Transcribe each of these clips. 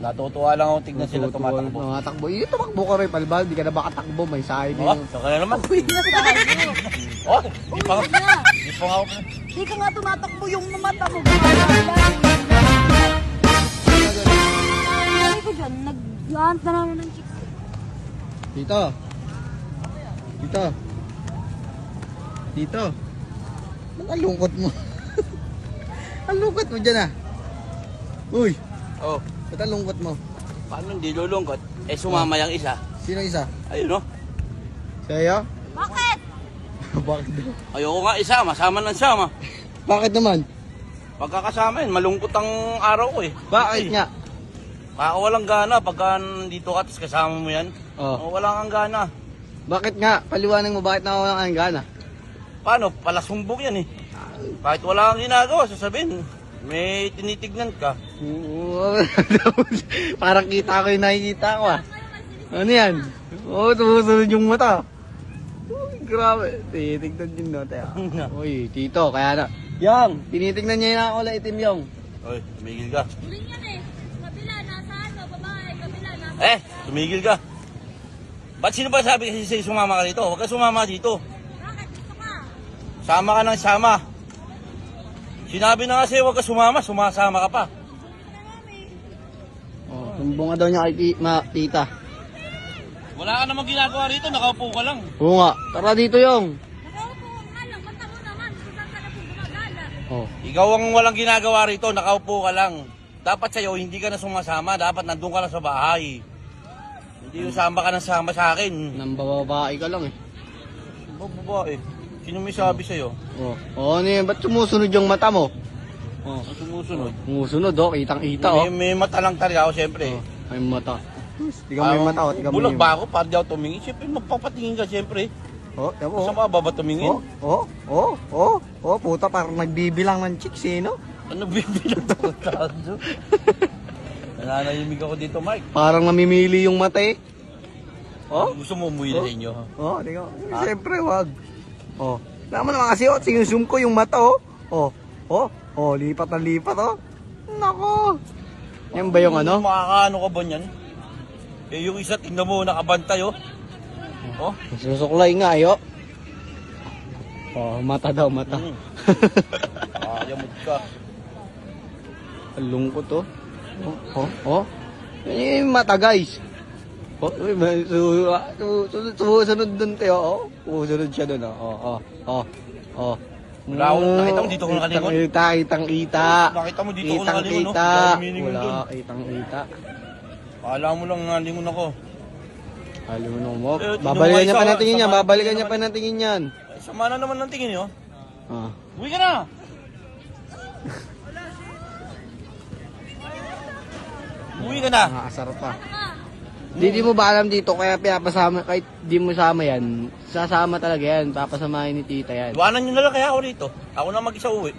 Natutuwa lang ako tignan sila tumatakbo. Tumatakbo. Tumakbo ka rin, palibal. Di ka na makatakbo. May sahin Oh, yun. saka na naman. Uwi na tayo. Oh, di pa nga. Di pa nga ako. Di ka nga tumatakbo yung mata mo. Sabi ko dyan, nag-hunt na namin ng chicks. Dito. Dito. Dito. Ba't ang lungkot mo? Ang lungkot mo dyan ah. Uy, Oh, ba't ang lungkot mo? paano hindi lulungkot? Eh, sumama yung isa. Sino isa? Ayun, no? Sa'yo? Bakit? Bakit daw? Ayoko nga isama. Sama ng sama. Bakit naman? Pagkakasama yun, malungkot ang araw ko eh. Bakit nga? Walang gana pagka dito ka tapos kasama mo yan. Oh. Wala kang gana. Bakit nga? Paliwanag mo bakit nawawalan ka ng gana? Paano? Palasumbong yan eh. Kahit wala kang ginagawa, sasabihin, may tinitignan ka. Oo. Parang kita ko yung nakikita ko ah. Ano yan? Oo, tumusunod yung mata. Uy, grabe. Tinitignan din no, tayo. Uy, tito, kaya na. Yang, tinitignan niya yung nakakula itim yung. Oy, tumigil ka. Huling yan eh. Kabila, nasa ano, babae, kabila, nasa... Tumigil ka. Ba't sino ba sabi kasi sa'yo sumama ka dito? Huwag ka sumama dito. Bakit gusto ka? Sama ka ng sama. Sinabi na nga sa'yo huwag ka sumama, sumasama ka pa. Oh, sumbong nga daw niya kay tita. Wala ka namang ginagawa rito, nakaupo ka lang. Oo nga, tara dito yung. Nakaupo ka lang, mata mo naman, saan ka na po gumagala? Oh. Ikaw ang walang ginagawa rito, nakaupo ka lang. Dapat sa'yo, hindi ka na sumasama, dapat nandun ka na sa bahay. Hindi yung sama ka ng sama sa akin. Nang bababae ka lang eh. Babae, sino may sabi sa'yo? Oh. Oh, ano yun? Ba't sumusunod yung mata mo? Oh. Ang sumusunod. Sumusunod oh, kitang-kita oh. May mata lang talaga ako, siyempre. May mata. Tiga mo yung mata oh, tiga mo Bulag yung... ba ako para di ako tumingin? Siyempre, magpapatingin ka, siyempre. Oh, tama oh. Masama ba tumingin? Oh, puta, parang nagbibilang ng chicks eh, no? Ano bibilang ako tayo? Nananahimik ako dito, Mike. Parang namimili yung mata eh. Oh? Gusto mo umuwi na sa inyo, ha? Oh, di ko. Siyempre, wag. Oh. Naman naman kasi, oh, sinusum ko yung mata, oh. Oh, lipat na lipat, oh. Nako. Yan ba yung ano? Makakaano ka ba niyan? Eh, yung isa, tingnan mo, nakabantay, oh. Oh? Susuklay nga, ayo. Oh, mata daw, mata. Ayamot ka. Ang lungkot, oh. Oh. Yan yung mata, guys. Oh, sunod dun, Teo. Oh, sunod siya dun, oh. Wala akong nakita mo dito ko nakalingon. Kitang-kita. Nakita mo dito ko nakalingon, no? Wala, kitang-kita. Akala mo lang nalingon ako. Alam mo, Eh, babalikan niya pa ng tingin sama- yan, babalikan niya pa ng tingin yan. Ay, sama na naman ng tingin, oh. Ah. Uwi ka na! Uwi ka na! Nakakasar pa. Di mo ba alam dito, kaya pinapasama, kahit di mo sama yan, sasama talaga yan, papasamahin ni tita yan. Iwanan nyo na lang kaya ako rito. Ako na mag-isa uwi.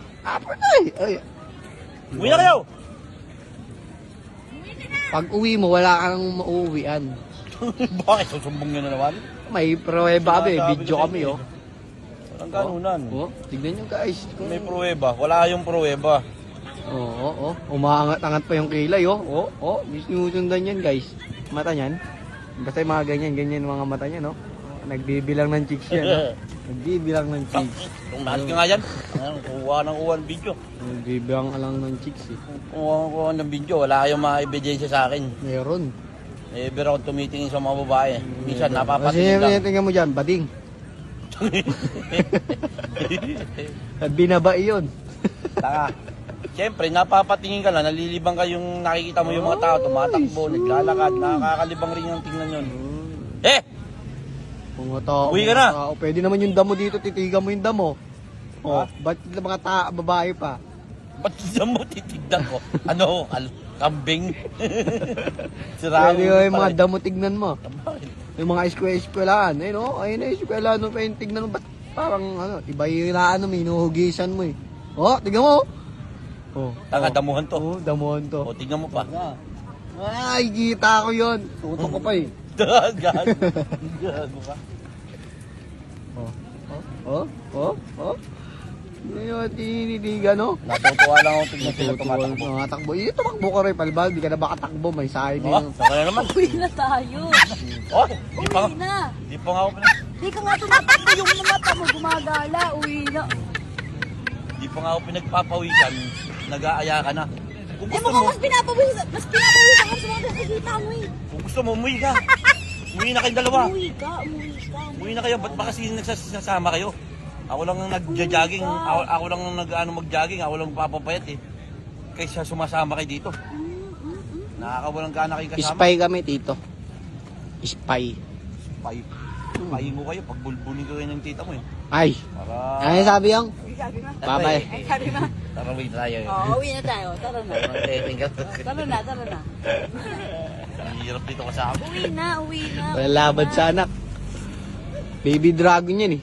Ay. Uwi na kayo! Pag uwi mo, wala ka nang mauuwian. Bakit? Susumbong nyo na naman? May pruweba kami, Sinasabi video ko sa kami, inyo, oh. Walang kanunan. Oh, tignan nyo guys. May pruweba. Wala yung pruweba. Oo. Umaangat-angat pa yung kilay, oh. May sinusundan yan, guys. Mata niyan. Basta yung mga ganyan yung mga mata niya, no? Nagbibilang ng chicks yan, no? Nagbibilang ng chicks. Tumaas ka nga dyan. Kuha ng kuha ng video. Nagbibilang ka lang ng chicks, eh. Kuha ng video. Wala kayong mga ebidensya sa akin. Meron. Ever ako tumitingin sa mga babae. Minsan Kasi napapatingin lang. tingnan mo dyan, bading. Binabai yun. Taka. Siyempre, napapatingin ka lang, nalilibang ka yung nakikita mo yung mga tao, tumatakbo, naglalakad, nakakalibang rin yung tingnan yun. Eh! Mga tao, Uwi ka na. mga tao. Pwede naman yung damo dito, titigan mo yung damo. Oh, Ha? ba't mga babae pa? Ba't dyan mo titignan ko? Ano? Kambing? Sira Pwede yung mga damo tignan mo. Yung mga eskwelahan, eh no? Ayun na eskwelahan mo pa yung tignan mo. Ba't parang ano, iba yung ano, minuhugisan mo eh. Oh, tignan mo. Oh, Damuhan to. oh, damuhan to. O, tingnan mo pa. Ay, kita ko yun. Tutok ko pa eh. Dagan. Gago ka. Oh. Ngayon, tinitigan, no? Natutuwa lang ako tignan sila tumatakbo. Mga takbo. Tumakbo ka rin, palbal. Di ka na baka takbo. May sayo din. Oh, saka na naman. Uwi na tayo. Oh, di pa, Uwi na. di pa nga ako pinag... Di ka nga tumatakbo yung mata mo gumagala. Uwi na. Di pa nga ako pinagpapawisan. Nag-aaya ka na. Kung Eh gusto mukhang mo, mas pinapawis ako sa mga nakikita mo eh. kung gusto mo, umuwi ka. Umuwi na kayong dalawa. Umuwi ka, umuwi ka. Umuwi na kayo. Ba't ba kasi nagsasama kayo? Ako lang ang nag-jogging. Ako lang ang mag-jogging. Ako lang papapayat eh. Kaysa sumasama kayo dito. Nakakawalang gana kayo kasama. Spy kami, tito. Spy. Spy. Spy mo kayo. Pagbulbunin ko kayo ng tita mo eh. Ay. Para... Ano sabi yung? Sabi na. Bye-bye. Sabi na. Tara, wait tayo eh. Oo, uwi na tayo. Tara na. Tara na, tara na. Hirap dito kasama. Uwi na, uwi na. Wala laban sa anak. Baby dragon yan eh.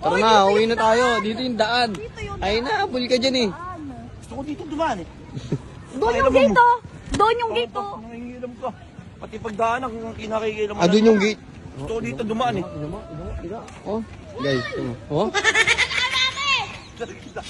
Tara na, uwi na tayo. Dito yung daan. Ay na, abul ka dyan eh. Gusto ko dito dumaan eh. Doon yung gate oh. Doon yung gate oh. Nangingilam ka. Pati pagdaanan kung kinakikilam mo. Ah, doon yung gate. Gusto ko dito dumaan eh. Oh, guys. Oh. Kita.